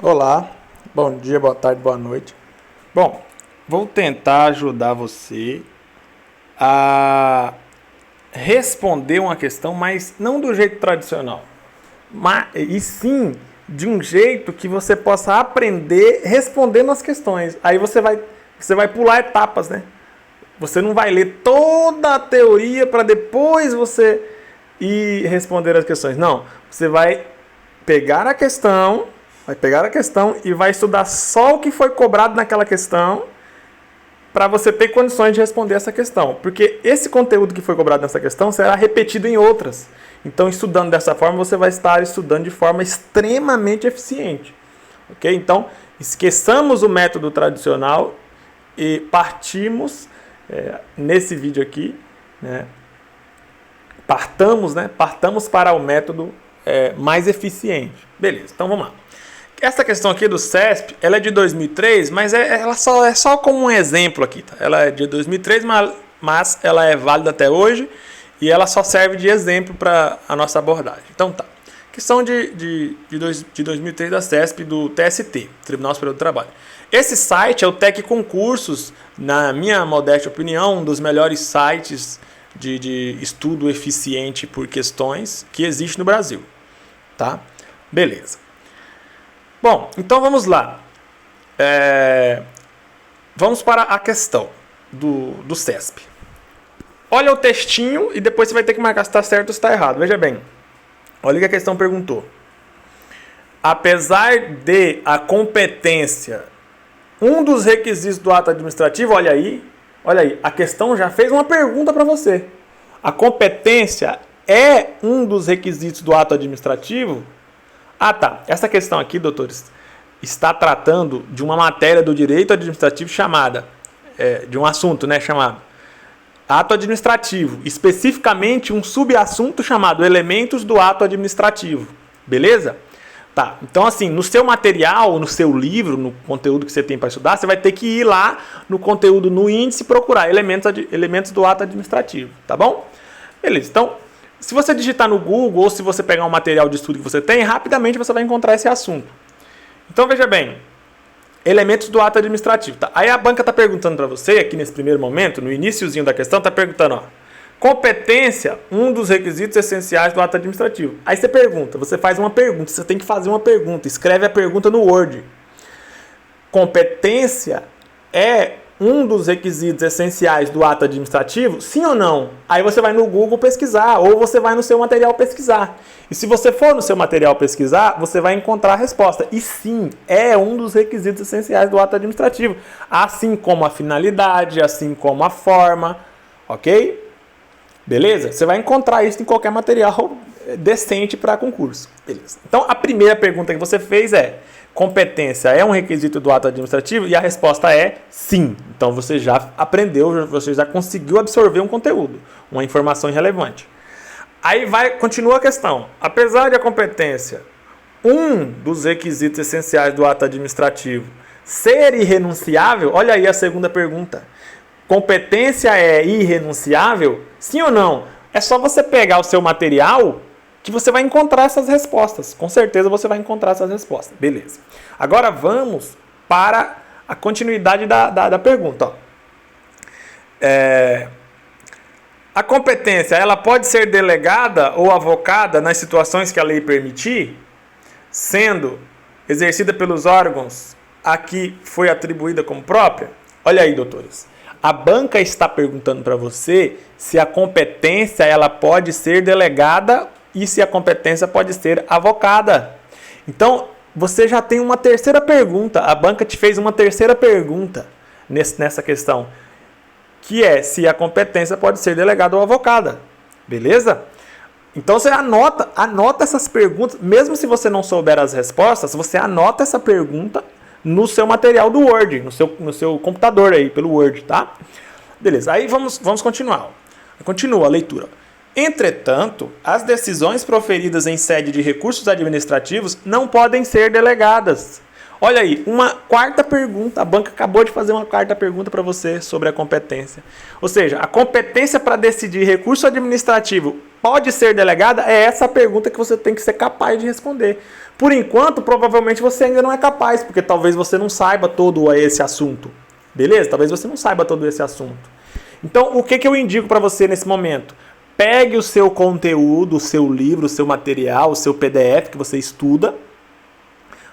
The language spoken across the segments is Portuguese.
Olá, bom dia, boa tarde, boa noite. Bom, vou tentar ajudar você a responder uma questão, mas não do jeito tradicional, e sim de um jeito que você possa aprender respondendo as questões. Aí você vai pular etapas, né? Você não vai ler toda a teoria para depois você ir responder as questões. Não, você pegar a questão, vai pegar a questão e vai estudar só o que foi cobrado naquela questão para você ter condições de responder essa questão. Porque esse conteúdo que foi cobrado nessa questão será repetido em outras. Então, estudando dessa forma, você vai estar estudando de forma extremamente eficiente. Ok? Então, esqueçamos o método tradicional e partimos, nesse vídeo aqui, né? Partamos para o método mais eficiente. Beleza, então vamos lá. Essa questão aqui do CESP, ela é de 2003, mas ela é só como um exemplo aqui, tá? Ela é de 2003, mas ela é válida até hoje e ela só serve de exemplo para a nossa abordagem. Então tá. Questão de 2003 da CESP, do TST, Tribunal Superior do Trabalho. Esse site é o Tec Concursos, na minha modesta opinião, um dos melhores sites de estudo eficiente por questões que existe no Brasil. Tá? Beleza. Bom, então vamos lá. Vamos para a questão do CESP. Olha o textinho e depois você vai ter que marcar se está certo ou se está errado. Veja bem. Olha o que a questão perguntou. Apesar de a competência, um dos requisitos do ato administrativo, olha aí, a questão já fez uma pergunta para você. A competência é um dos requisitos do ato administrativo? Ah, tá. Essa questão aqui, doutores, está tratando de uma matéria do direito administrativo de um assunto, né, chamado ato administrativo. Especificamente um subassunto chamado elementos do ato administrativo. Beleza? Tá. Então, assim, no seu material, no seu livro, no conteúdo que você tem para estudar, você vai ter que ir lá no conteúdo, no índice, procurar elementos do ato administrativo. Tá bom? Beleza. Então, se você digitar no Google ou se você pegar um material de estudo que você tem, rapidamente você vai encontrar esse assunto. Então, veja bem, elementos do ato administrativo. Tá? Aí a banca está perguntando para você, aqui nesse primeiro momento, no iniciozinho da questão, está perguntando, competência, um dos requisitos essenciais do ato administrativo. Aí você pergunta, você faz uma pergunta, você tem que fazer uma pergunta, escreve a pergunta no Word. Competência é um dos requisitos essenciais do ato administrativo? Sim ou não? Aí você vai no Google pesquisar, ou você vai no seu material pesquisar. E se você for no seu material pesquisar, você vai encontrar a resposta. E sim, é um dos requisitos essenciais do ato administrativo. Assim como a finalidade, assim como a forma, ok? Beleza? Você vai encontrar isso em qualquer material decente para concurso. Beleza. Então, a primeira pergunta que você fez é: competência é um requisito do ato administrativo? E a resposta é sim. Então você já aprendeu, você já conseguiu absorver um conteúdo, uma informação relevante. Aí continua a questão. Apesar de a competência, um dos requisitos essenciais do ato administrativo, ser irrenunciável, olha aí a segunda pergunta. Competência é irrenunciável? Sim ou não? É só você pegar o seu material que você vai encontrar essas respostas. Com certeza você vai encontrar essas respostas. Beleza. Agora vamos para a continuidade da pergunta. A competência, ela pode ser delegada ou avocada nas situações que a lei permitir, sendo exercida pelos órgãos a que foi atribuída como própria? Olha aí, doutores. A banca está perguntando para você se a competência ela pode ser delegada e se a competência pode ser avocada. Então, você já tem uma terceira pergunta. A banca te fez uma terceira pergunta nessa questão, que é se a competência pode ser delegada ou avocada. Beleza? Então, você anota essas perguntas. Mesmo se você não souber as respostas, você anota essa pergunta no seu material do Word, no seu computador aí, pelo Word, tá? Beleza, aí vamos continuar. Continua a leitura. Entretanto, as decisões proferidas em sede de recursos administrativos não podem ser delegadas. Olha aí, uma quarta pergunta. A banca acabou de fazer uma quarta pergunta para você sobre a competência. Ou seja, a competência para decidir recurso administrativo pode ser delegada, é essa pergunta que você tem que ser capaz de responder. Por enquanto, provavelmente você ainda não é capaz, porque talvez você não saiba todo esse assunto. Beleza? Talvez você não saiba todo esse assunto. Então, o que eu indico para você nesse momento? Pegue o seu conteúdo, o seu livro, o seu material, o seu PDF que você estuda.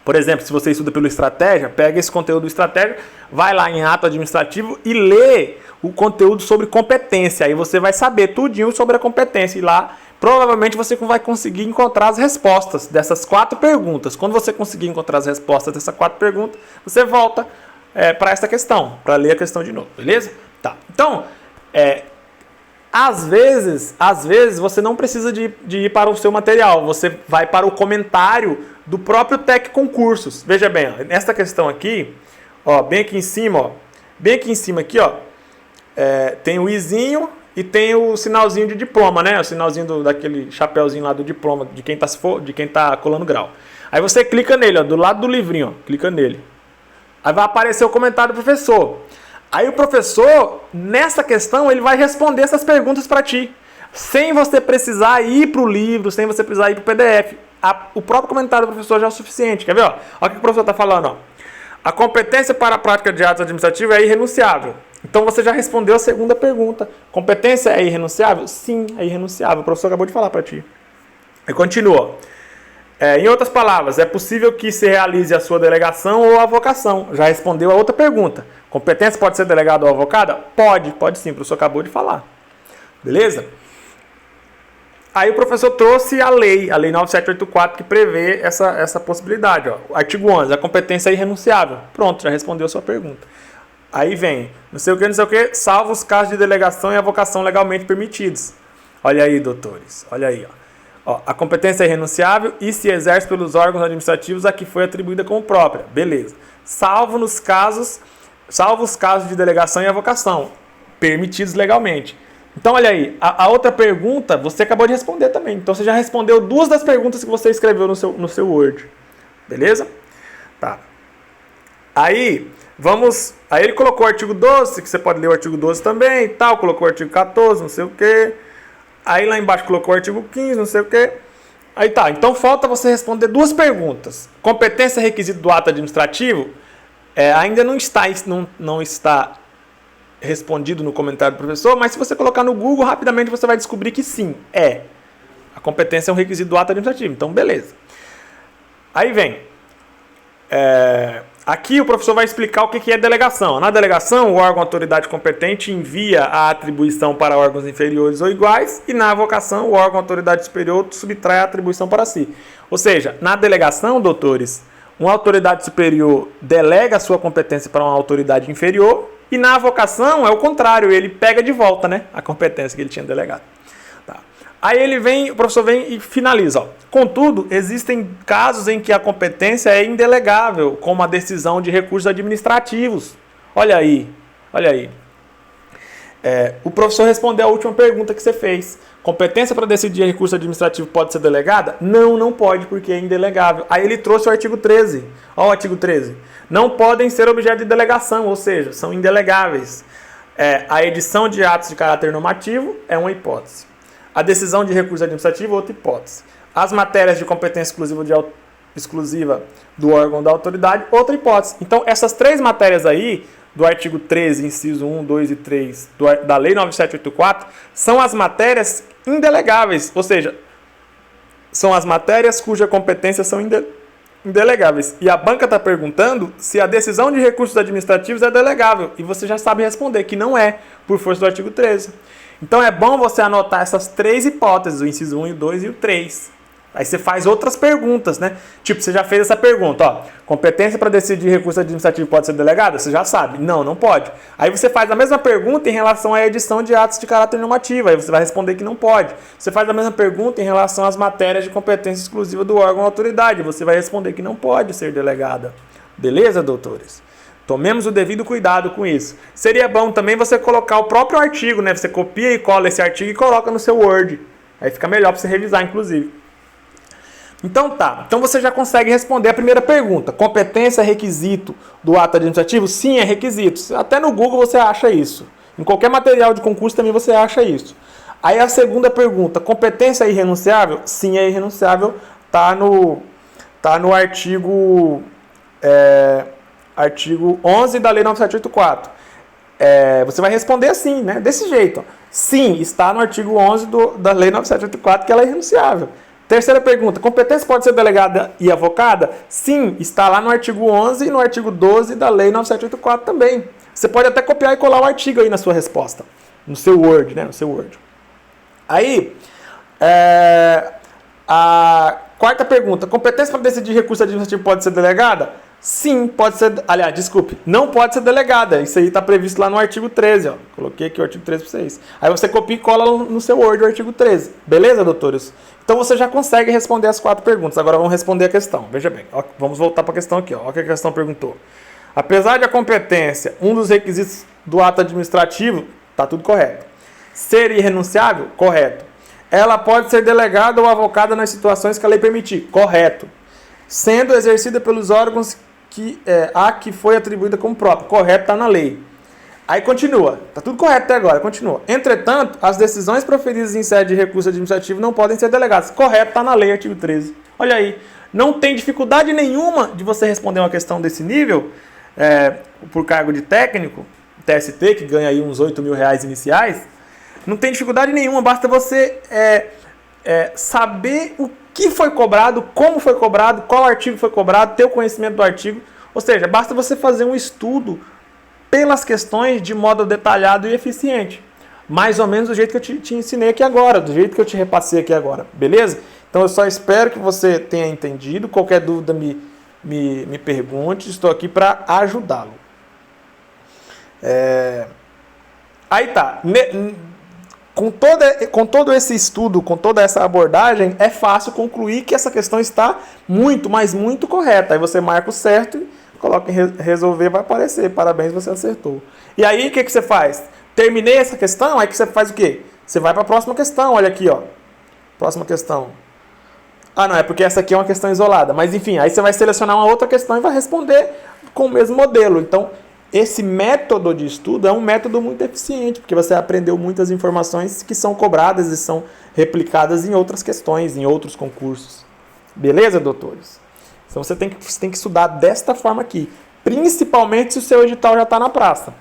Por exemplo, se você estuda pelo Estratégia, pega esse conteúdo do Estratégia, vai lá em ato administrativo e lê o conteúdo sobre competência. Aí você vai saber tudinho sobre a competência. E lá, provavelmente, você vai conseguir encontrar as respostas dessas 4 perguntas. Quando você conseguir encontrar as respostas dessas 4 perguntas, você volta para essa questão, para ler a questão de novo, beleza? Tá. Então, às vezes você não precisa de ir para o seu material, você vai para o comentário do próprio Tec Concursos. Veja bem, ó, nessa questão aqui, ó, bem aqui em cima aqui, ó, tem o izinho e tem o sinalzinho de diploma, né? O sinalzinho daquele chapéuzinho lá do diploma de quem tá colando grau. Aí você clica nele, ó, do lado do livrinho, ó, clica nele. Aí vai aparecer o comentário do professor. Aí o professor, nessa questão, ele vai responder essas perguntas para ti, sem você precisar ir para o livro, sem você precisar ir para o PDF. O próprio comentário do professor já é o suficiente. Quer ver? Ó? Olha o que o professor está falando. Ó. A competência para a prática de atos administrativos é irrenunciável. Então você já respondeu a segunda pergunta. Competência é irrenunciável? Sim, é irrenunciável. O professor acabou de falar para ti. E continua. Em outras palavras, é possível que se realize a sua delegação ou avocação. Já respondeu a outra pergunta. Competência pode ser delegada ou avocada? Pode sim, o professor acabou de falar. Beleza? Aí o professor trouxe a lei 9784, que prevê essa possibilidade. Ó. Artigo 11, a competência é irrenunciável. Pronto, já respondeu a sua pergunta. Aí vem, não sei o que, salvo os casos de delegação e avocação legalmente permitidos. Olha aí, doutores, olha aí, ó. A competência é irrenunciável e se exerce pelos órgãos administrativos a que foi atribuída como própria. Beleza. Salvo os casos de delegação e avocação, permitidos legalmente. Então, olha aí, a outra pergunta você acabou de responder também. Então, você já respondeu 2 das perguntas que você escreveu no seu Word. Beleza? Tá. Aí ele colocou o artigo 12, que você pode ler o artigo 12 também e tal. Colocou o artigo 14, não sei o quê. Aí lá embaixo colocou o artigo 15, não sei o quê. Aí tá, então falta você responder 2 perguntas. Competência requisito do ato administrativo ainda não está respondido no comentário do professor, mas se você colocar no Google, rapidamente você vai descobrir que sim, a competência é um requisito do ato administrativo. Então, beleza. Aí vem. Aqui o professor vai explicar o que é delegação. Na delegação, o órgão autoridade competente envia a atribuição para órgãos inferiores ou iguais, e na avocação, o órgão autoridade superior subtrai a atribuição para si. Ou seja, na delegação, doutores, uma autoridade superior delega a sua competência para uma autoridade inferior, e na avocação é o contrário, ele pega de volta, né, a competência que ele tinha delegado. Aí o professor vem e finaliza. Ó. Contudo, existem casos em que a competência é indelegável, como a decisão de recursos administrativos. Olha aí. O professor respondeu a última pergunta que você fez. Competência para decidir recurso administrativo pode ser delegada? Não pode, porque é indelegável. Aí ele trouxe o artigo 13. Olha o artigo 13. Não podem ser objeto de delegação, ou seja, são indelegáveis. A edição de atos de caráter normativo é uma hipótese. A decisão de recurso administrativo, outra hipótese. As matérias de competência exclusiva do órgão da autoridade, outra hipótese. Então, essas 3 matérias aí, do artigo 13, inciso 1, 2 e 3, da Lei 9784, são as matérias indelegáveis. Ou seja, são as matérias cuja competência são indelegáveis. E a banca está perguntando se a decisão de recursos administrativos é delegável. E você já sabe responder que não é, por força do artigo 13. Então é bom você anotar essas 3 hipóteses, o inciso 1, o 2 e o 3. Aí você faz outras perguntas, né? Tipo, você já fez essa pergunta, ó. Competência para decidir recurso administrativo pode ser delegada? Você já sabe. Não pode. Aí você faz a mesma pergunta em relação à edição de atos de caráter normativo. Aí você vai responder que não pode. Você faz a mesma pergunta em relação às matérias de competência exclusiva do órgão ou autoridade. Você vai responder que não pode ser delegada. Beleza, doutores? Tomemos o devido cuidado com isso. Seria bom também você colocar o próprio artigo, né? Você copia e cola esse artigo e coloca no seu Word. Aí fica melhor para você revisar, inclusive. Então tá. Então você já consegue responder a primeira pergunta. Competência é requisito do ato administrativo? Sim, é requisito. Até no Google você acha isso. Em qualquer material de concurso também você acha isso. Aí a segunda pergunta, competência é irrenunciável? Sim, é irrenunciável, tá no artigo 11 da Lei 9784. Você vai responder assim, né? Desse jeito. Sim, está no artigo 11 da Lei 9784 que ela é irrenunciável. Terceira pergunta, competência pode ser delegada e avocada? Sim, está lá no artigo 11 e no artigo 12 da Lei 9784 também. Você pode até copiar e colar o artigo aí na sua resposta, no seu Word, né? No seu Word. Aí, a quarta pergunta, competência para decidir recurso administrativo pode ser delegada? Sim, pode ser, aliás, desculpe, não pode ser delegada. Isso aí está previsto lá no artigo 13, ó. Coloquei aqui o artigo 13 para vocês. Aí você copia e cola no seu Word o artigo 13. Beleza, doutores? Então você já consegue responder as 4 perguntas. Agora vamos responder a questão. Veja bem, ó, vamos voltar para a questão aqui, ó. Olha o que a questão perguntou. Apesar de a competência, um dos requisitos do ato administrativo, está tudo correto. Ser irrenunciável? Correto. Ela pode ser delegada ou avocada nas situações que a lei permitir? Correto. Sendo exercida pelos órgãos a que foi atribuída como própria. Correto, está na lei. Aí continua. Está tudo correto até agora. Continua. Entretanto, as decisões proferidas em sede de recurso administrativo não podem ser delegadas. Correto, está na lei, artigo 13. Olha aí. Não tem dificuldade nenhuma de você responder uma questão desse nível por cargo de técnico, TST, que ganha aí uns R$8.000 iniciais. Não tem dificuldade nenhuma. Basta você saber o que foi cobrado, como foi cobrado, qual artigo foi cobrado, ter o conhecimento do artigo. Ou seja, basta você fazer um estudo pelas questões de modo detalhado e eficiente. Mais ou menos do jeito que eu te ensinei aqui agora, do jeito que eu te repassei aqui agora. Beleza? Então eu só espero que você tenha entendido. Qualquer dúvida me pergunte. Estou aqui para ajudá-lo. Aí tá. Com todo esse estudo, com toda essa abordagem, é fácil concluir que essa questão está muito, mas muito correta. Aí você marca o certo e coloca em resolver, vai aparecer. Parabéns, você acertou. E aí, o que você faz? Terminei essa questão, aí que você faz o quê? Você vai para a próxima questão, olha aqui, ó. Próxima questão. Ah, não, é porque essa aqui é uma questão isolada. Mas, enfim, aí você vai selecionar uma outra questão e vai responder com o mesmo modelo. Então, esse método de estudo é um método muito eficiente, porque você aprendeu muitas informações que são cobradas e são replicadas em outras questões, em outros concursos. Beleza, doutores? Então você tem que estudar desta forma aqui, principalmente se o seu edital já está na praça.